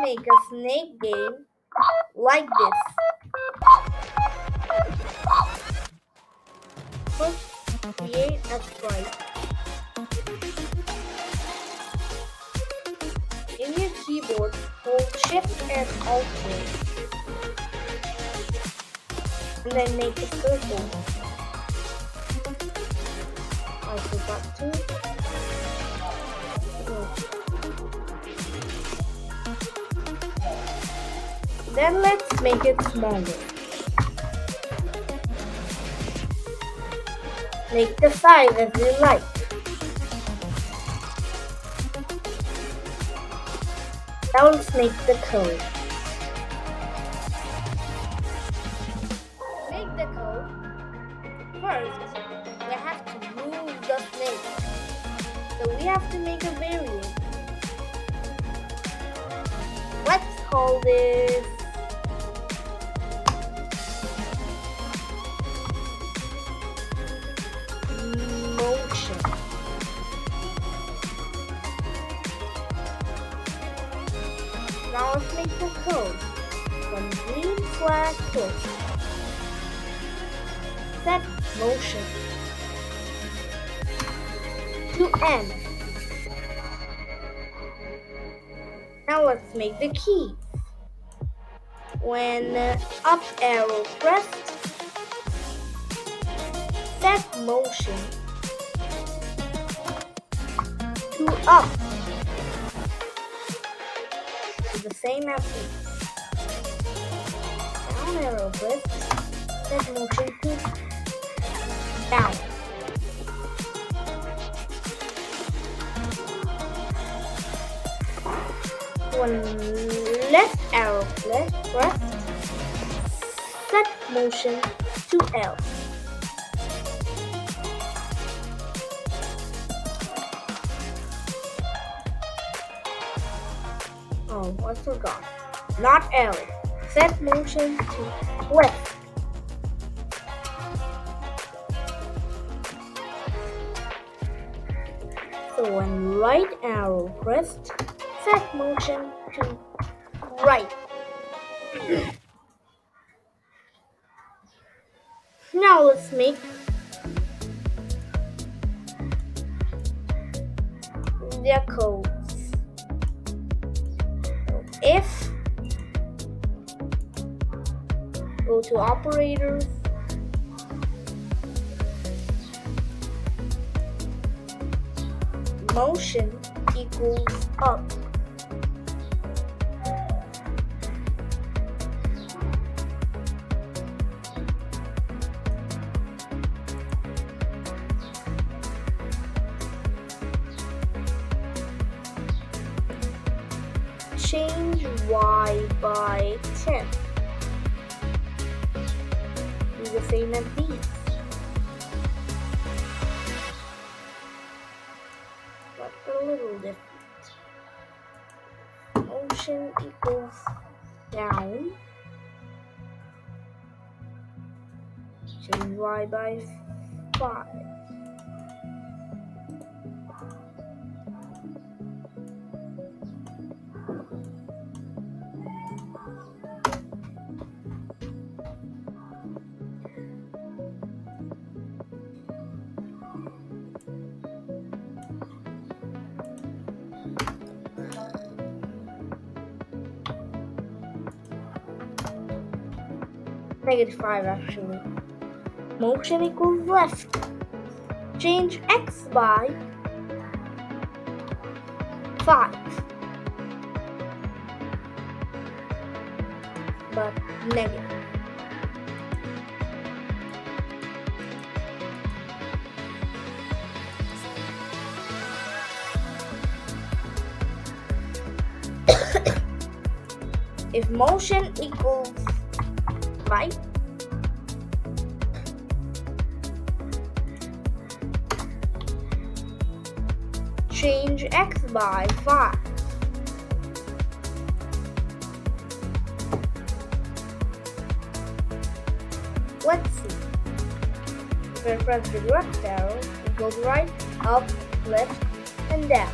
make a snake game like this. First, create a sprite. In your keyboard, hold Shift and Alt key, and then make a circle. I forgot to. Then let's make it smaller. Make the size as you like. Now let's make the code. Make the code. First, we have to move the snake. So we have to make a variable. Let's call this motion. Now let's make the code. When green flag push, set motion to end. Now let's make the keys. When up arrow pressed, set motion to up. The same as this. Down arrow pressed, set motion to down. When left arrow pressed, set motion to L. Oh, I forgot. Not L. Set motion to left. So when right arrow pressed, set motion to right. Now let's make the codes. If go to operators, motion equals up. Change Y by 10. Do the same as these. But a little different. Motion equals down. Change Y by 5. -5 actually. Motion equals left. Change X by 5. But negative. If motion equals right, change X by 5. Let's see. If I press the left arrow, it goes right, up, left, and down.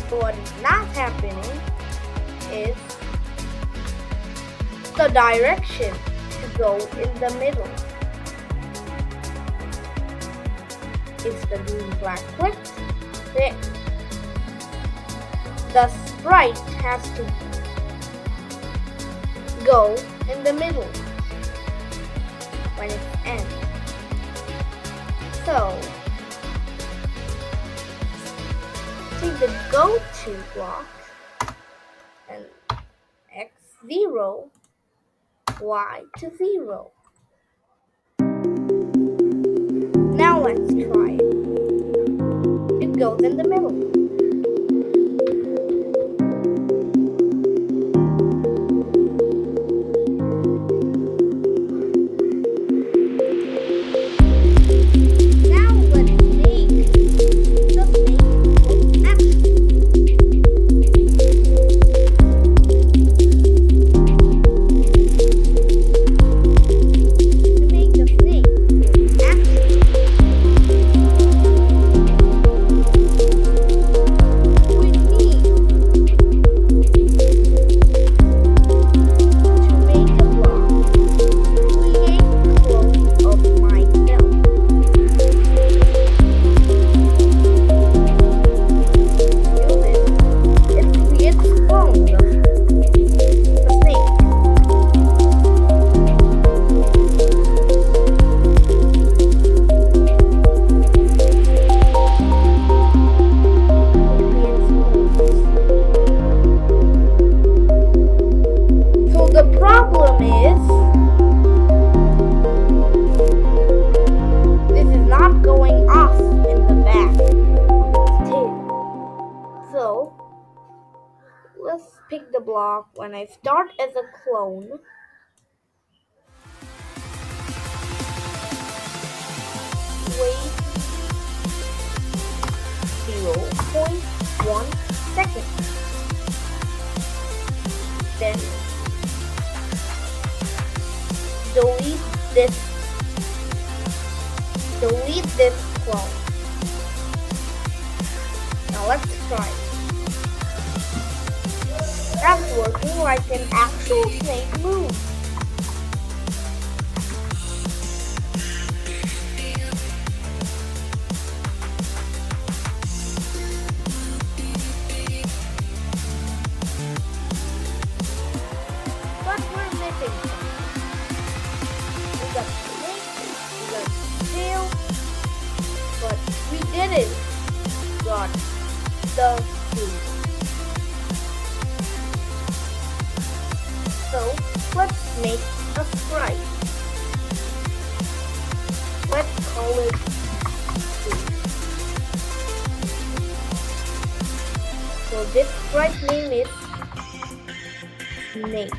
But what is not happening is the direction to go in the middle. It's the green flag clicked. There. The sprite has to go in the middle when it ends. So, take the go to block and x0, y to 0. Now let's try it. It goes in the middle. Let's pick the block when I start as a clone. Wait 0.1 second. Then delete this clone. Now let's try it. That's working like an actual snake move. But we're missing something. We got the snake, we got the tail, but we didn't got the food. So let's make a sprite. Let's call it food. So this sprite name is Snake.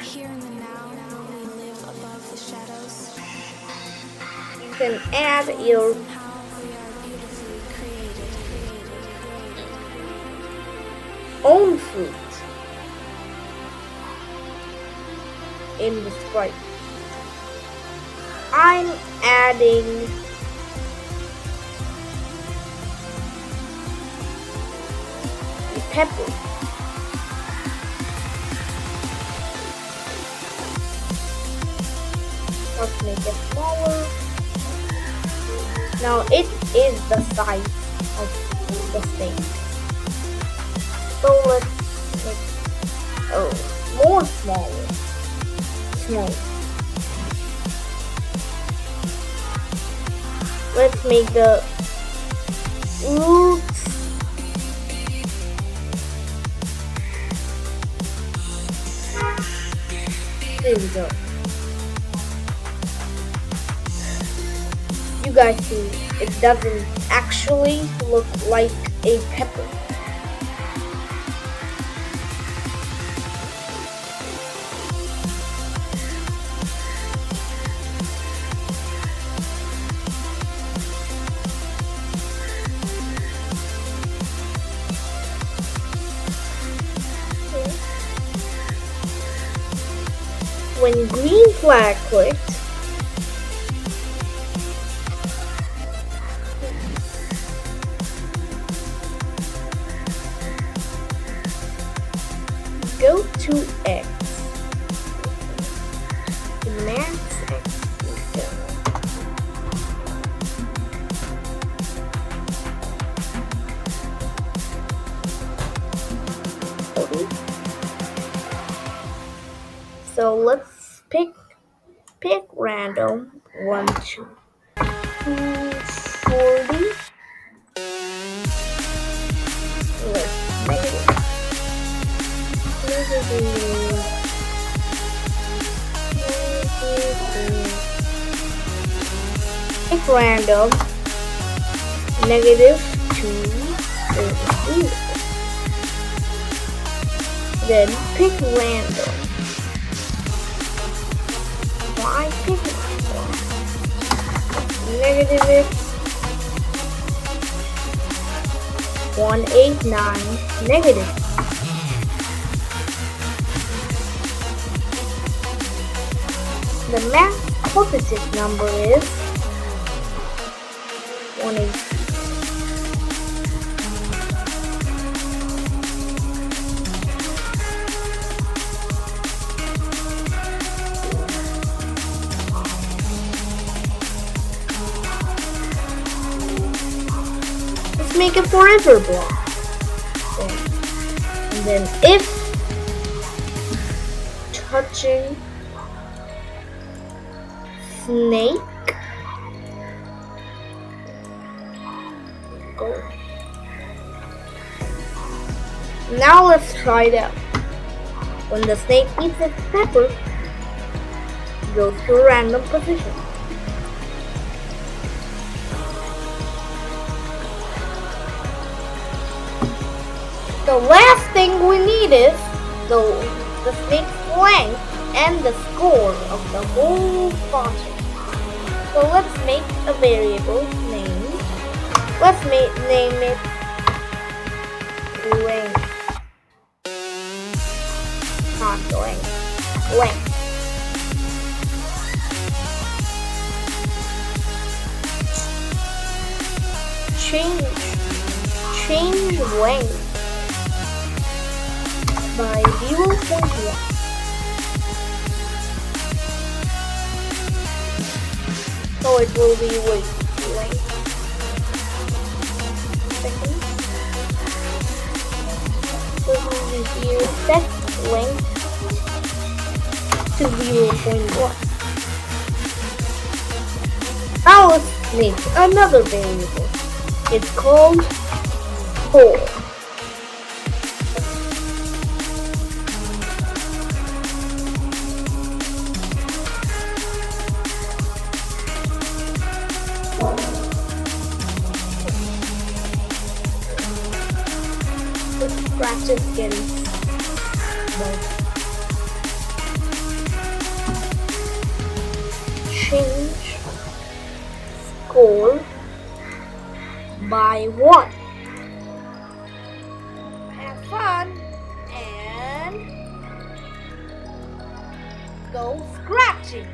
Here in the now, where we live above the shadows. You can add your Somehow we are beautifully created. own fruit in the sprite. I'm adding a pepper. Let's make it smaller. Now it is the size of the snake. So let's make more smaller. Small. Let's make the roots there we go. You guys see, it doesn't actually look like a pepper. flag clicked. Go to X. Max X. So let's pick random 1, 2, 240. Let's make it. Pick random negative 230. Then pick random. Why pick random? Negative 189 negative. The math positive number is 180. Let's make a forever block. And then if touching snake, go. Now let's try it out. When the snake eats its pepper, it goes to a random position. The last thing we need is the snake's length and the score of the whole function. So let's make a variable name. Let's name it length. Not length. Length. Change length by 0.1. So it will be length. Second. So it will be here set length to 0.1. Now let's make another variable. It's called core. Let's practice getting change score by 1. Have fun and go scratching.